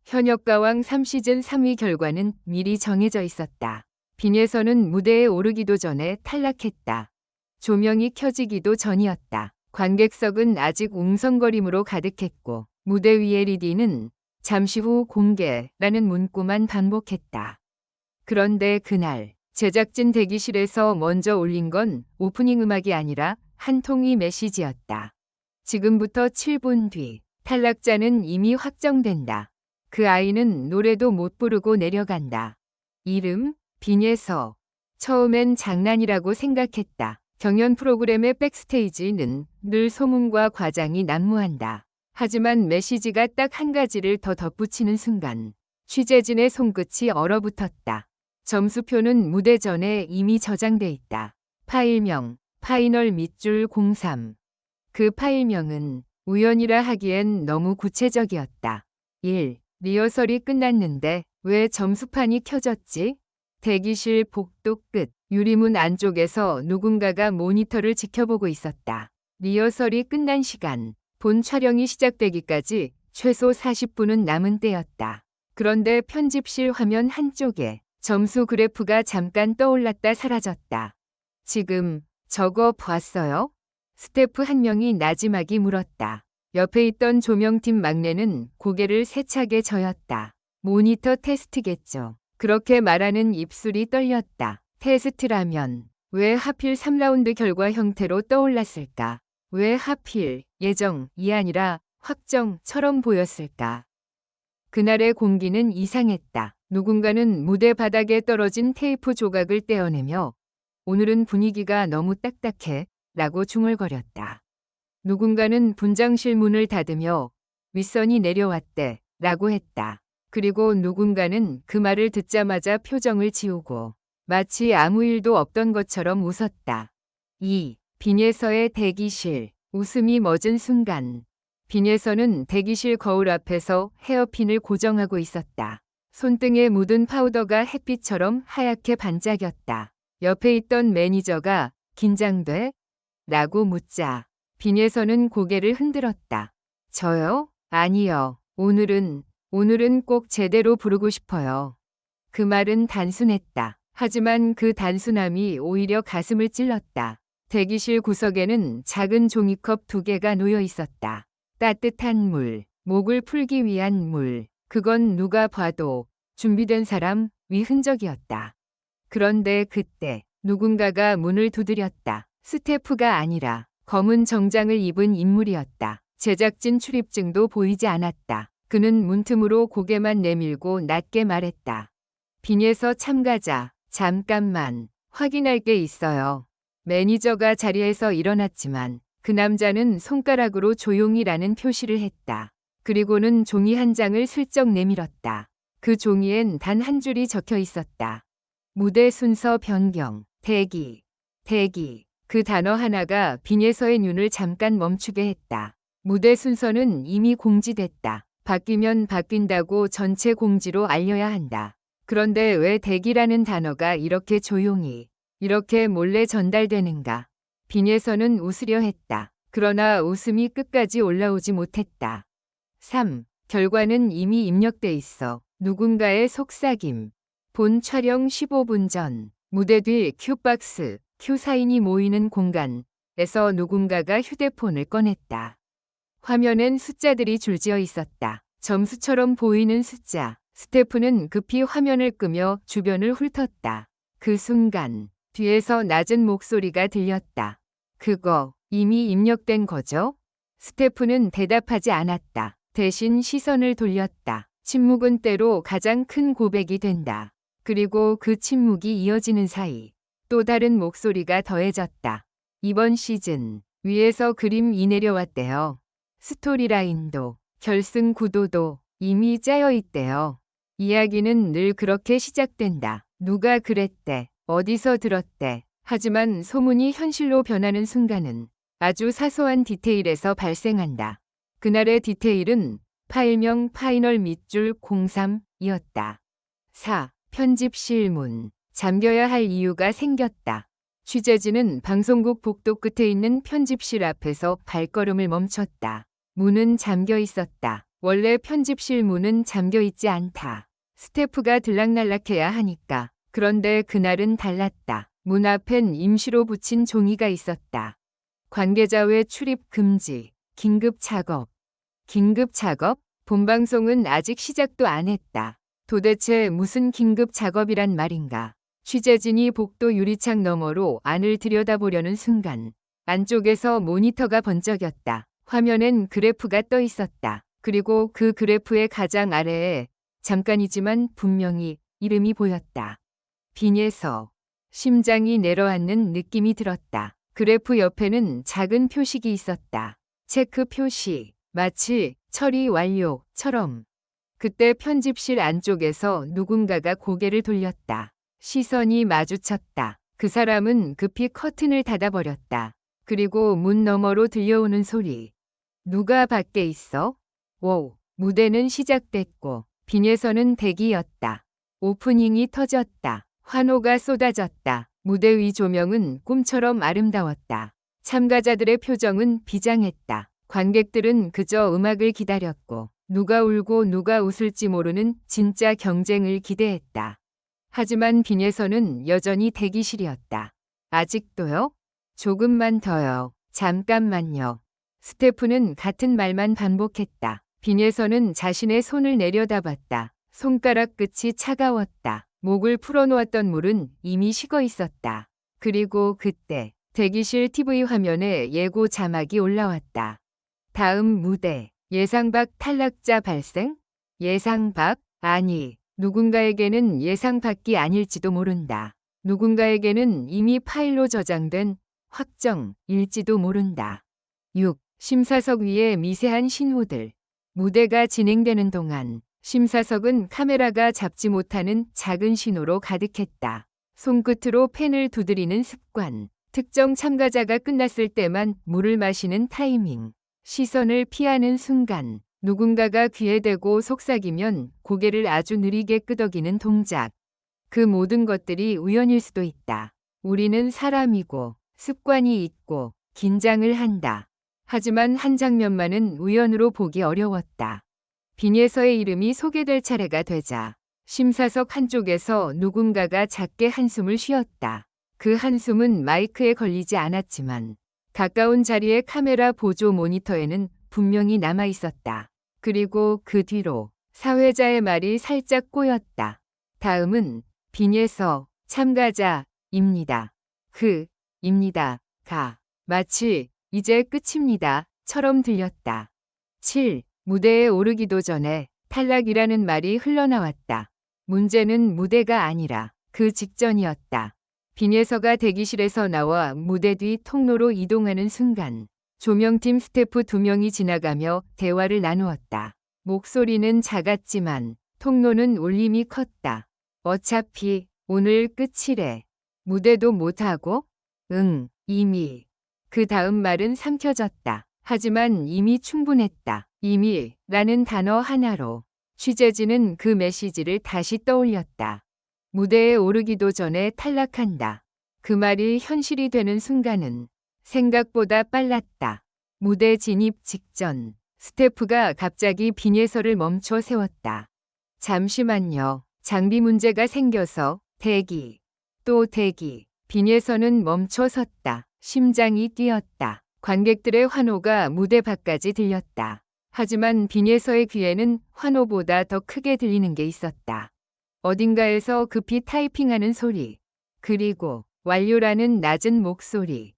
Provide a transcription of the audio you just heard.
현역가왕 3시즌 3위 결과는 미리 정해져 있었다. 빈예선은 무대에 오르기도 전에 탈락했다. 조명이 켜지기도 전이었다. 관객석은 아직 웅성거림으로 가득했고 무대 위의 리디는 잠시 후 공개라는 문구만 반복했다. 그런데 그날 제작진 대기실에서 먼저 올린 건 오프닝 음악이 아니라 한 통의 메시지였다. 지금부터 7분 뒤 탈락자는 이미 확정된다. 그 아이는 노래도 못 부르고 내려간다. 이름 빈예서. 처음엔 장난이라고 생각했다. 경연 프로그램의 백스테이지는 늘 소문과 과장이 난무한다. 하지만 메시지가 딱 한 가지를 더 덧붙이는 순간 취재진의 손끝이 얼어붙었다. 점수표는 무대 전에 이미 저장돼 있다. 파일명 파이널 밑줄 03. 그 파일명은 우연이라 하기엔 너무 구체적이었다. 1. 리허설이 끝났는데 왜 점수판이 켜졌지? 대기실 복도 끝 유리문 안쪽에서 누군가가 모니터를 지켜보고 있었다. 리허설이 끝난 시간, 본 촬영이 시작되기까지 최소 40분은 남은 때였다. 그런데 편집실 화면 한쪽에 점수 그래프가 잠깐 떠올랐다 사라졌다. 지금 저거 봤어요? 스태프 한 명이 나지막이 물었다. 옆에 있던 조명팀 막내는 고개를 세차게 저었다. 모니터 테스트겠죠. 그렇게 말하는 입술이 떨렸다. 테스트라면 왜 하필 3라운드 결과 형태로 떠올랐을까? 왜 하필 예정이 아니라 확정처럼 보였을까? 그날의 공기는 이상했다. 누군가는 무대 바닥에 떨어진 테이프 조각을 떼어내며 오늘은 분위기가 너무 딱딱해 라고 중얼거렸다. 누군가는 분장실 문을 닫으며 윗선이 내려왔대 라고 했다. 그리고 누군가는 그 말을 듣자마자 표정을 지우고 마치 아무 일도 없던 것처럼 웃었다. 2. 빈예서의 대기실. 웃음이 멎은 순간 빈예서는 대기실 거울 앞에서 헤어핀을 고정하고 있었다. 손등에 묻은 파우더가 햇빛처럼 하얗게 반짝였다. 옆에 있던 매니저가 긴장돼? 라고 묻자 빈예서는 고개를 흔들었다. 저요? 아니요. 오늘은 꼭 제대로 부르고 싶어요. 그 말은 단순했다. 하지만 그 단순함이 오히려 가슴을 찔렀다. 대기실 구석에는 작은 종이컵 2개가 놓여 있었다. 따뜻한 물, 목을 풀기 위한 물. 그건 누가 봐도 준비된 사람 위 흔적이었다. 그런데 그때 누군가가 문을 두드렸다. 스태프가 아니라 검은 정장을 입은 인물이었다. 제작진 출입증도 보이지 않았다. 그는 문틈으로 고개만 내밀고 낮게 말했다. 빈예서 참가자, 잠깐만 확인할 게 있어요. 매니저가 자리에서 일어났지만 그 남자는 손가락으로 조용히라는 표시를 했다. 그리고는 종이 한 장을 슬쩍 내밀었다. 그 종이엔 단 한 줄이 적혀 있었다. 무대 순서 변경, 대기. 그 단어 하나가 빈예서의 눈을 잠깐 멈추게 했다. 무대 순서는 이미 공지됐다. 바뀌면 바뀐다고 전체 공지로 알려야 한다. 그런데 왜 대기라는 단어가 이렇게 조용히, 이렇게 몰래 전달되는가? 빈예서는 웃으려 했다. 그러나 웃음이 끝까지 올라오지 못했다. 3. 결과는 이미 입력돼 있어. 누군가의 속삭임. 본 촬영 15분 전. 무대 뒤 큐박스, 큐사인이 모이는 공간에서 누군가가 휴대폰을 꺼냈다. 화면엔 숫자들이 줄지어 있었다. 점수처럼 보이는 숫자. 스태프는 급히 화면을 끄며 주변을 훑었다. 그 순간 뒤에서 낮은 목소리가 들렸다. 그거 이미 입력된 거죠? 스태프는 대답하지 않았다. 대신 시선을 돌렸다. 침묵은 때로 가장 큰 고백이 된다. 그리고 그 침묵이 이어지는 사이 또 다른 목소리가 더해졌다. 이번 시즌 위에서 그림이 내려왔대요. 스토리라인도 결승 구도도 이미 짜여 있대요. 이야기는 늘 그렇게 시작된다. 누가 그랬대. 어디서 들었대. 하지만 소문이 현실로 변하는 순간은 아주 사소한 디테일에서 발생한다. 그날의 디테일은 파일명 파이널 밑줄 03이었다. 4. 편집실 문. 잠겨야 할 이유가 생겼다. 취재진은 방송국 복도 끝에 있는 편집실 앞에서 발걸음을 멈췄다. 문은 잠겨 있었다. 원래 편집실 문은 잠겨 있지 않다. 스태프가 들락날락해야 하니까. 그런데 그날은 달랐다. 문 앞엔 임시로 붙인 종이가 있었다. 관계자 외 출입 금지. 긴급 작업. 긴급 작업? 본방송은 아직 시작도 안 했다. 도대체 무슨 긴급 작업이란 말인가? 취재진이 복도 유리창 너머로 안을 들여다보려는 순간 안쪽에서 모니터가 번쩍였다. 화면엔 그래프가 떠 있었다. 그리고 그 그래프의 가장 아래에 잠깐이지만 분명히 이름이 보였다. 빈예서. 심장이 내려앉는 느낌이 들었다. 그래프 옆에는 작은 표식이 있었다. 체크 표시. 마치 처리 완료처럼. 그때 편집실 안쪽에서 누군가가 고개를 돌렸다. 시선이 마주쳤다. 그 사람은 급히 커튼을 닫아버렸다. 그리고 문 너머로 들려오는 소리. 누가 밖에 있어? 오, 무대는 시작됐고 빈에서는 대기였다. 오프닝이 터졌다. 환호가 쏟아졌다. 무대 위 조명은 꿈처럼 아름다웠다. 참가자들의 표정은 비장했다. 관객들은 그저 음악을 기다렸고 누가 울고 누가 웃을지 모르는 진짜 경쟁을 기대했다. 하지만 빈에서는 여전히 대기실이었다. 아직도요? 조금만 더요. 잠깐만요. 스태프는 같은 말만 반복했다. 빈에서는 자신의 손을 내려다봤다. 손가락 끝이 차가웠다. 목을 풀어놓았던 물은 이미 식어 있었다. 그리고 그때 대기실 TV 화면에 예고 자막이 올라왔다. 다음 무대. 예상 밖 탈락자 발생? 예상 밖? 아니, 누군가에게는 예상 밖이 아닐지도 모른다. 누군가에게는 이미 파일로 저장된 확정일지도 모른다. 6. 심사석 위에 미세한 신호들. 무대가 진행되는 동안 심사석은 카메라가 잡지 못하는 작은 신호로 가득했다. 손끝으로 펜을 두드리는 습관. 특정 참가자가 끝났을 때만 물을 마시는 타이밍. 시선을 피하는 순간. 누군가가 귀에 대고 속삭이면 고개를 아주 느리게 끄덕이는 동작. 그 모든 것들이 우연일 수도 있다. 우리는 사람이고 습관이 있고 긴장을 한다. 하지만 한 장면만은 우연으로 보기 어려웠다. 빈예서의 이름이 소개될 차례가 되자 심사석 한쪽에서 누군가가 작게 한숨을 쉬었다. 그 한숨은 마이크에 걸리지 않았지만 가까운 자리의 카메라 보조 모니터에는 분명히 남아 있었다. 그리고 그 뒤로 사회자의 말이 살짝 꼬였다. 다음은 빈예서 참가자입니다. 입니다. 마치 이제 끝입니다. 처럼 들렸다. 7. 무대에 오르기도 전에 탈락이라는 말이 흘러나왔다. 문제는 무대가 아니라 그 직전이었다. 빈예서가 대기실에서 나와 무대 뒤 통로로 이동하는 순간 조명팀 스태프 2명이 지나가며 대화를 나누었다. 목소리는 작았지만 통로는 울림이 컸다. 어차피 오늘 끝이래. 무대도 못하고? 응, 이미. 그 다음 말은 삼켜졌다. 하지만 이미 충분했다. 이미라는 단어 하나로 취재진은 그 메시지를 다시 떠올렸다. 무대에 오르기도 전에 탈락한다. 그 말이 현실이 되는 순간은 생각보다 빨랐다. 무대 진입 직전 스태프가 갑자기 빈예서를 멈춰 세웠다. 잠시만요. 장비 문제가 생겨서 대기. 또 대기. 빈예서는 멈춰 섰다. 심장이 뛰었다. 관객들의 환호가 무대 밖까지 들렸다. 하지만 빈예서의 귀에는 환호보다 더 크게 들리는 게 있었다. 어딘가에서 급히 타이핑하는 소리. 그리고 완료라는 낮은 목소리.